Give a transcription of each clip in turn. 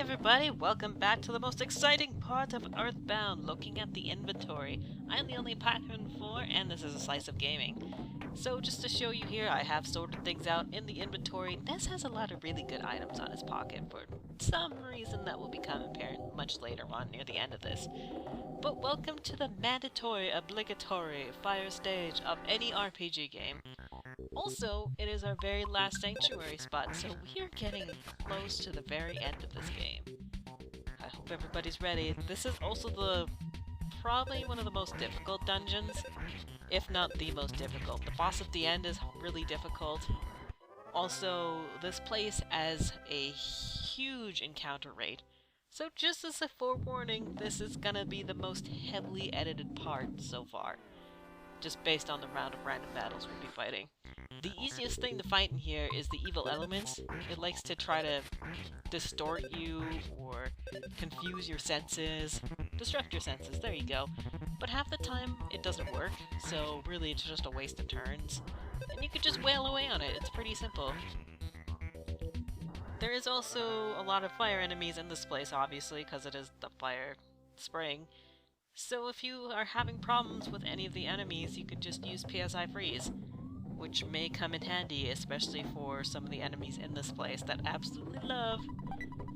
everybody, welcome back to the most exciting part of EarthBound, looking at the inventory. I am the only Pac-Man 4, and this is a slice of gaming. So just to show you here, I have sorted things out in the inventory. Ness has a lot of really good items on his pocket for some reason that will become apparent much later on near the end of this. But welcome to the mandatory, obligatory fire stage of any RPG game. Also, it is our very last sanctuary spot, so we are getting close to the very end of this game. I hope everybody's ready. This is also probably one of the most difficult dungeons, if not the most difficult. The boss at the end is really difficult. Also, this place has a huge encounter rate. So just as a forewarning, this is gonna be the most heavily edited part so far. Just based on the round of random battles we'll be fighting. The easiest thing to fight in here is the evil elements. It likes to try to distort you or confuse your senses. Disrupt your senses, there you go. But half the time it doesn't work, so really it's just a waste of turns. And you could just wail away on it, it's pretty simple. There is also a lot of fire enemies in this place, obviously, because it is the fire spring. So if you are having problems with any of the enemies, you could just use PSI Freeze, which may come in handy, especially for some of the enemies in this place that absolutely love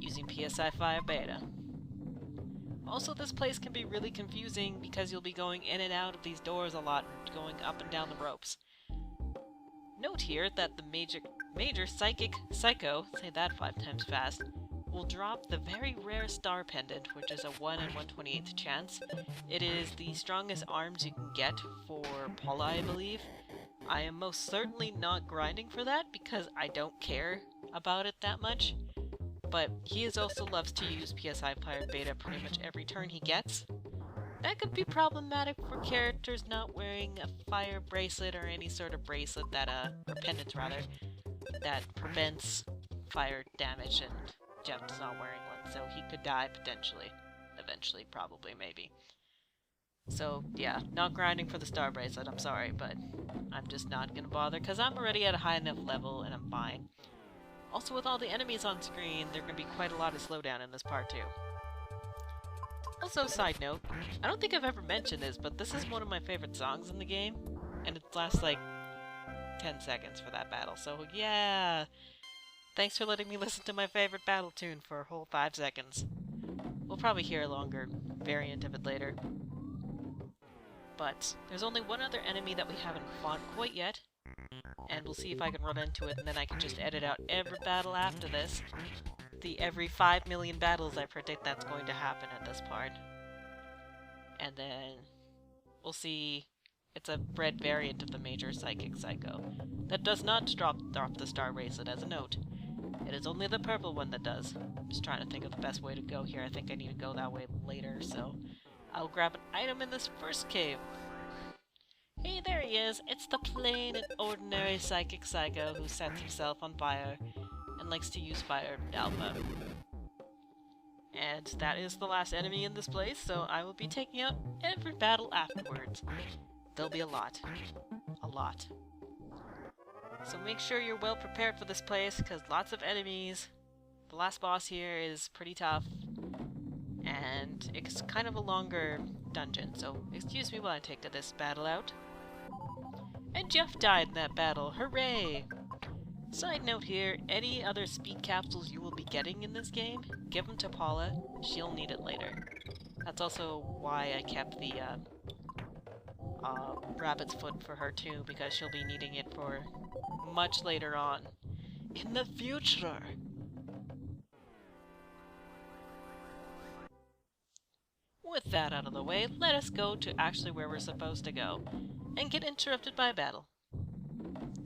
using PSI Fire Beta. Also, this place can be really confusing because you'll be going in and out of these doors a lot, going up and down the ropes. Note here that the major psychic psycho, say that 5 times fast, will drop the very rare star pendant, which is a 1 in 1/28th chance. It is the strongest arms you can get for Paula, I believe. I am most certainly not grinding for that because I don't care about it that much. But he also loves to use PSI Fire Beta pretty much every turn he gets. That could be problematic for characters not wearing a fire bracelet or any sort of bracelet that, or pendant rather, that prevents fire damage, and Jeff is not wearing one, so he could die potentially. Eventually, probably, maybe. So, yeah, not grinding for the star bracelet, I'm sorry, but I'm just not gonna bother, because I'm already at a high enough level, and I'm fine. Also, with all the enemies on screen, there gonna be quite a lot of slowdown in this part, too. Also, side note, I don't think I've ever mentioned this, but this is one of my favorite songs in the game, and it lasts like 10 seconds for that battle, so yeah! Thanks for letting me listen to my favorite battle tune for a whole 5 seconds. We'll probably hear a longer variant of it later. But there's only one other enemy that we haven't fought quite yet, and we'll see if I can run into it, and then I can just edit out every battle after this. Every 5 million battles I predict that's going to happen at this part. And then we'll see. It's a red variant of the major psychic psycho that does not drop the star bracelet as a note. It is only the purple one that does. I'm just trying to think of the best way to go here. I think I need to go that way later, so I'll grab an item in this first cave. Hey, there he is! It's the plain and ordinary psychic psycho who sets himself on fire and likes to use fire alpha. And that is the last enemy in this place, so I will be taking out every battle afterwards. There'll be a lot. A lot. So make sure you're well prepared for this place, because lots of enemies. The last boss here is pretty tough, and it's kind of a longer dungeon, so excuse me while I take this battle out. And Jeff died in that battle, hooray! Side note here, any other speed capsules you will be getting in this game, give them to Paula, she'll need it later. That's also why I kept the rabbit's foot for her too, because she'll be needing it for much later on in the future. With that out of the way, let us go to actually where we're supposed to go and get interrupted by a battle.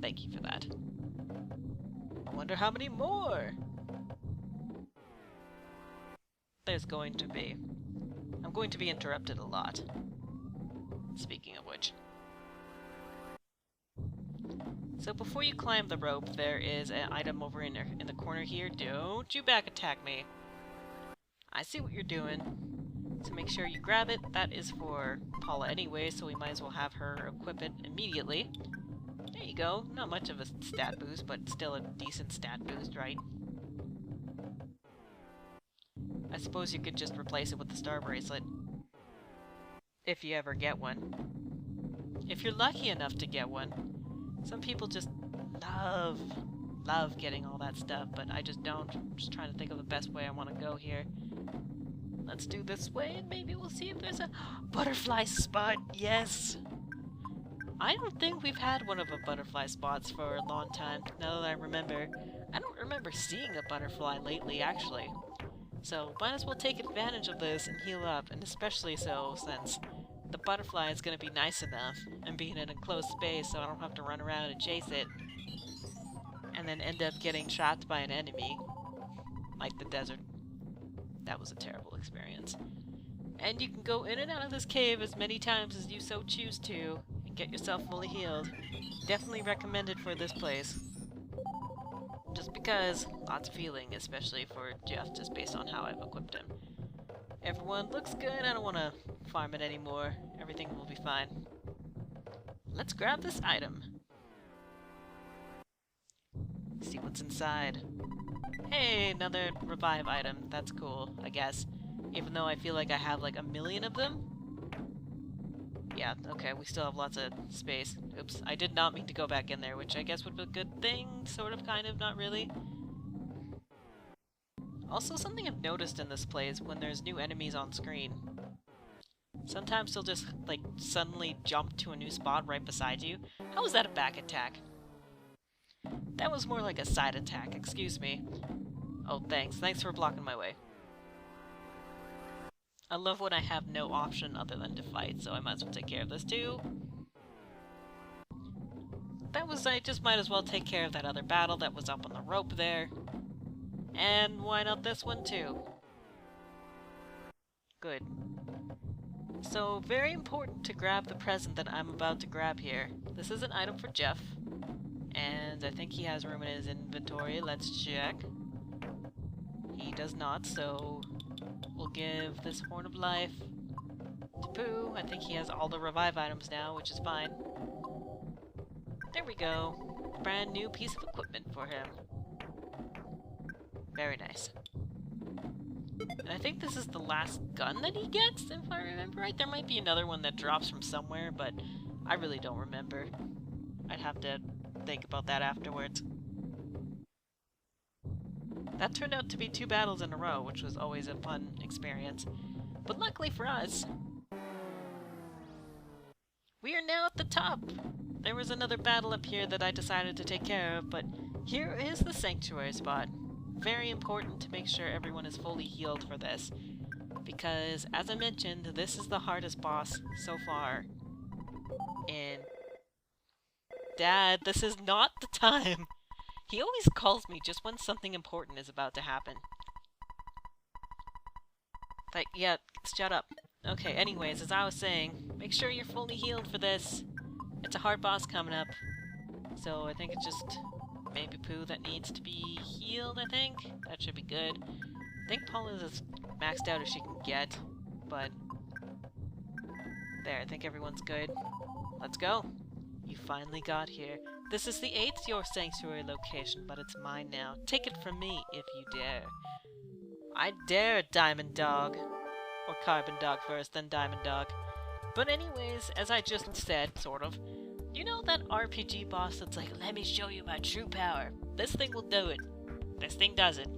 Thank you for that. I wonder how many more there's going to be. I'm going to be interrupted a lot. Speaking of which. So before you climb the rope, there is an item over in the corner here. Don't you back attack me. I see what you're doing. So make sure you grab it. That is for Paula anyway, so we might as well have her equip it immediately. There you go. Not much of a stat boost, but still a decent stat boost, right? I suppose you could just replace it with the star bracelet. If you ever get one. If you're lucky enough to get one. Some people just love getting all that stuff, but I just don't. I'm just trying to think of the best way I want to go here. Let's do this way, and maybe we'll see if there's a butterfly spot. Yes! I don't think we've had one of the butterfly spots for a long time, now that I remember. I don't remember seeing a butterfly lately, actually. So, might as well take advantage of this and heal up, and especially so since the butterfly is going to be nice enough and be in an enclosed space so I don't have to run around and chase it and then end up getting trapped by an enemy, like the desert. That was a terrible experience. And you can go in and out of this cave as many times as you so choose to and get yourself fully healed. Definitely recommended for this place. Just because, lots of healing, especially for Jeff, just based on how I've equipped him. Everyone looks good, I don't want to farm it anymore. Everything will be fine. Let's grab this item. See what's inside. Hey, another revive item. That's cool, I guess. Even though I feel like I have like a million of them. Yeah, okay, we still have lots of space. Oops, I did not mean to go back in there, which I guess would be a good thing, sort of, kind of, not really. Also, something I've noticed in this place when there's new enemies on screen. Sometimes they'll just, like, suddenly jump to a new spot right beside you. How was that a back attack? That was more like a side attack, excuse me. Oh, thanks. Thanks for blocking my way. I love when I have no option other than to fight, so I might as well take care of this too. I just might as well take care of that other battle that was up on the rope there. And why not this one too? Good. So, very important to grab the present that I'm about to grab here. This is an item for Jeff. And I think he has room in his inventory. Let's check. He does not, so we'll give this Horn of Life to Pooh. I think he has all the revive items now, which is fine. There we go. Brand new piece of equipment for him. Very nice. And I think this is the last gun that he gets, if I remember right. There might be another one that drops from somewhere, but I really don't remember. I'd have to think about that afterwards. That turned out to be 2 battles in a row, which was always a fun experience. But luckily for us, we are now at the top! There was another battle up here that I decided to take care of, but here is the sanctuary spot. Very important to make sure everyone is fully healed for this, because, as I mentioned, this is the hardest boss so far. And Dad, this is not the time! He always calls me just when something important is about to happen. Like, yeah, shut up. Okay, anyways, as I was saying, make sure you're fully healed for this. It's a hard boss coming up. So I think it's just maybe Pooh that needs to be healed, I think. That should be good. I think Paula's as maxed out as she can get, but there, I think everyone's good. Let's go. You finally got here. This is the 8th Your Sanctuary location, but it's mine now. Take it from me, if you dare. I dare, Diamond Dog. Or Carbon Dog first, then Diamond Dog. But anyways, as I just said, sort of, you know that RPG boss that's like, let me show you my true power. This thing will do it. This thing does it.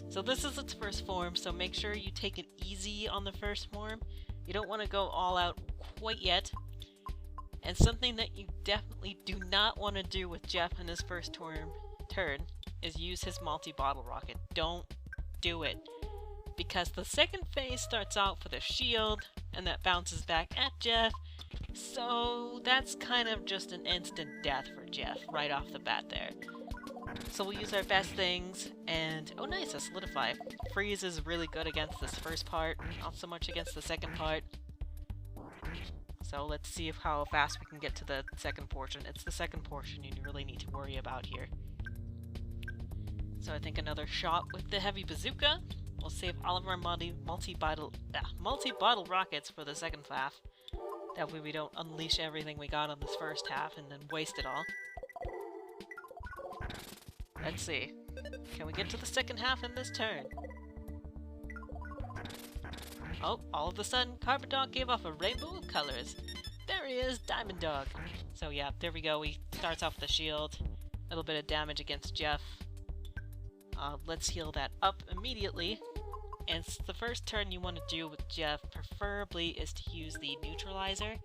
So this is its first form, so make sure you take it easy on the first form. You don't want to go all out quite yet. And something that you definitely do not want to do with Jeff in his first turn is use his multi-bottle rocket. Don't do it. Because the second phase starts out with a shield, and that bounces back at Jeff, so that's kind of just an instant death for Jeff, right off the bat there. So we'll use our best things, and oh nice, a solidify. Freeze is really good against this first part, not so much against the second part. So let's see how fast we can get to the second portion. It's the second portion you really need to worry about here. So I think another shot with the heavy bazooka. We'll save all of our multi-bottle rockets for the second half. That way we don't unleash everything we got on this first half and then waste it all. Let's see. Can we get to the second half in this turn? Oh, all of a sudden, Carpet Dog gave off a rainbow of colors. There he is, Diamond Dog. So yeah, there we go. He starts off with the shield. A little bit of damage against Jeff. Let's heal that up immediately. And the first turn you want to do with Jeff, preferably, is to use the neutralizer.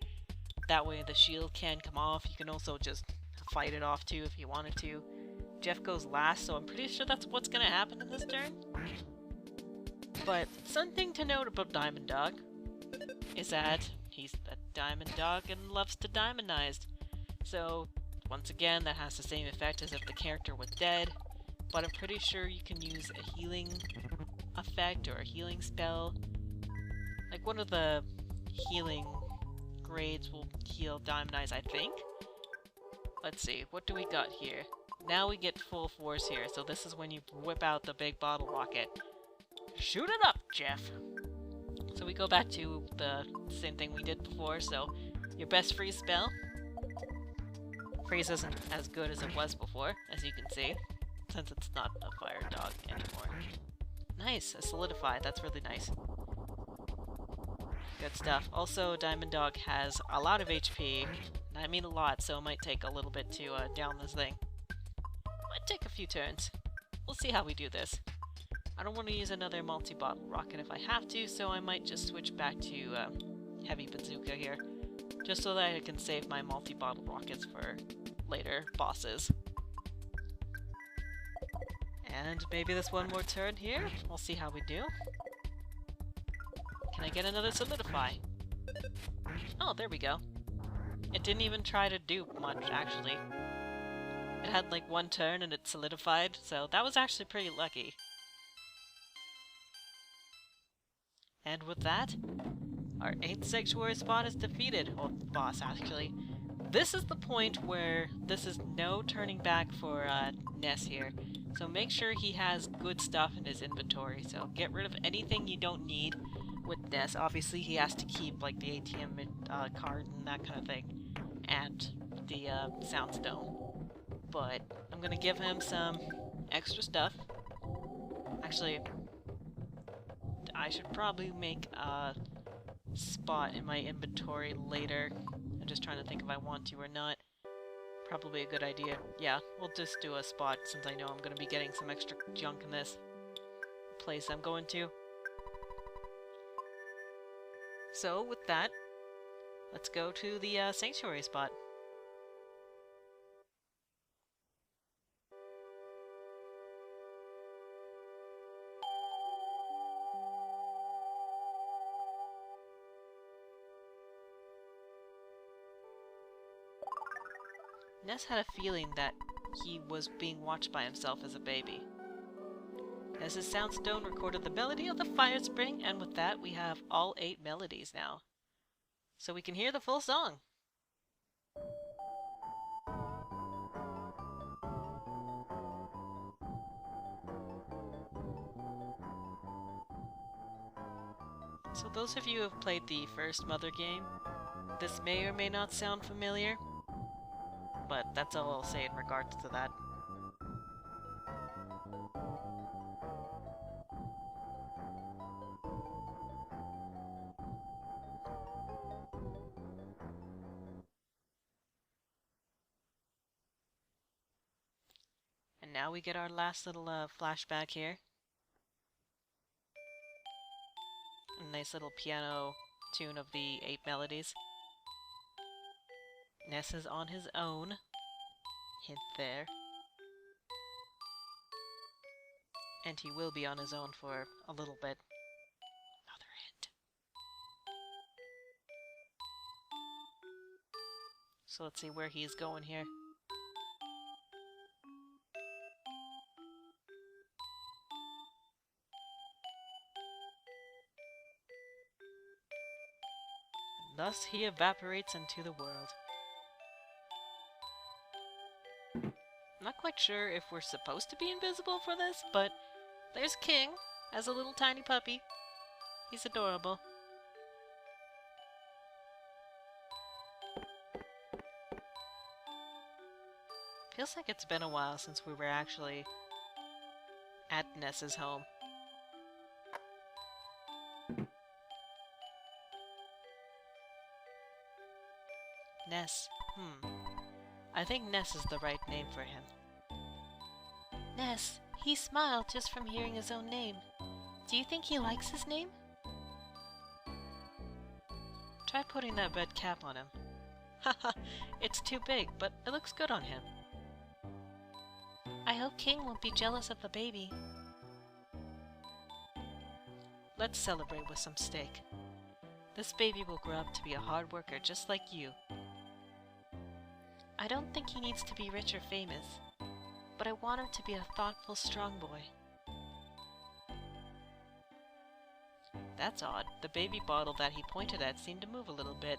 That way the shield can come off. You can also just fight it off too if you wanted to. Jeff goes last, so I'm pretty sure that's what's going to happen in this turn. But something to note about Diamond Dog is that he's a Diamond Dog and loves to diamondize. So, once again, that has the same effect as if the character was dead. But I'm pretty sure you can use a healing effect or a healing spell. Like one of the healing grades will heal Diamondize, I think. Let's see, what do we got here? Now we get full force here, so this is when you whip out the big bottle rocket. Shoot it up, Jeff! So we go back to the same thing we did before, so your best freeze spell. Freeze isn't as good as it was before, as you can see, since it's not a fire dog anymore. Nice, a solidify, that's really nice. Good stuff. Also, Diamond Dog has a lot of HP, and I mean a lot, so it might take a little bit to down this thing. Might take a few turns. We'll see how we do this. I don't want to use another multi-bottle rocket if I have to, so I might just switch back to heavy bazooka here, just so that I can save my multi-bottle rockets for later bosses. And maybe this one more turn here. We'll see how we do. Can I get another solidify? Oh, there we go. It didn't even try to do much, actually. It had like one turn and it solidified, so that was actually pretty lucky. And with that, our 8th sanctuary spot is defeated. Or boss, actually. This is the point where this is no turning back for Ness here. So make sure he has good stuff in his inventory. So get rid of anything you don't need with Ness. Obviously he has to keep like the ATM card and that kind of thing. And the Soundstone. But I'm gonna give him some extra stuff. Actually, I should probably make a spot in my inventory later. I'm just trying to think if I want to or not. Probably a good idea. Yeah, we'll just do a spot since I know I'm going to be getting some extra junk in this place I'm going to. So, with that, let's go to the sanctuary spot. Ness had a feeling that he was being watched by himself as a baby. Ness's Soundstone recorded the melody of the fire spring, and with that we have all 8 melodies now. So we can hear the full song. So those of you who have played the first Mother game, this may or may not sound familiar. But that's all I'll say in regards to that. And now we get our last little flashback here. A nice little piano tune of the 8 melodies. Ness is on his own. Hint there. And he will be on his own for a little bit. Another hint. So let's see where he's going here. And thus he evaporates into the world. I'm not quite sure if we're supposed to be invisible for this, but there's King as a little tiny puppy. He's adorable. Feels like it's been a while since we were actually at Ness's home. Ness. I think Ness is the right name for him. Ness, he smiled just from hearing his own name. Do you think he likes his name? Try putting that red cap on him. Haha, it's too big, but it looks good on him. I hope King won't be jealous of the baby. Let's celebrate with some steak. This baby will grow up to be a hard worker just like you. I don't think he needs to be rich or famous, but I want him to be a thoughtful, strong boy. That's odd. The baby bottle that he pointed at seemed to move a little bit.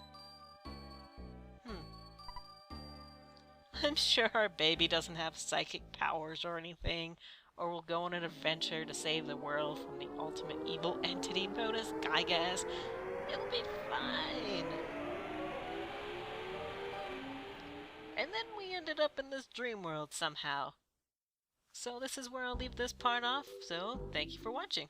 I'm sure our baby doesn't have psychic powers or anything, or will go on an adventure to save the world from the ultimate evil entity known as Gygas. It'll be fine. And then we ended up in this dream world somehow. So this is where I'll leave this part off, so thank you for watching.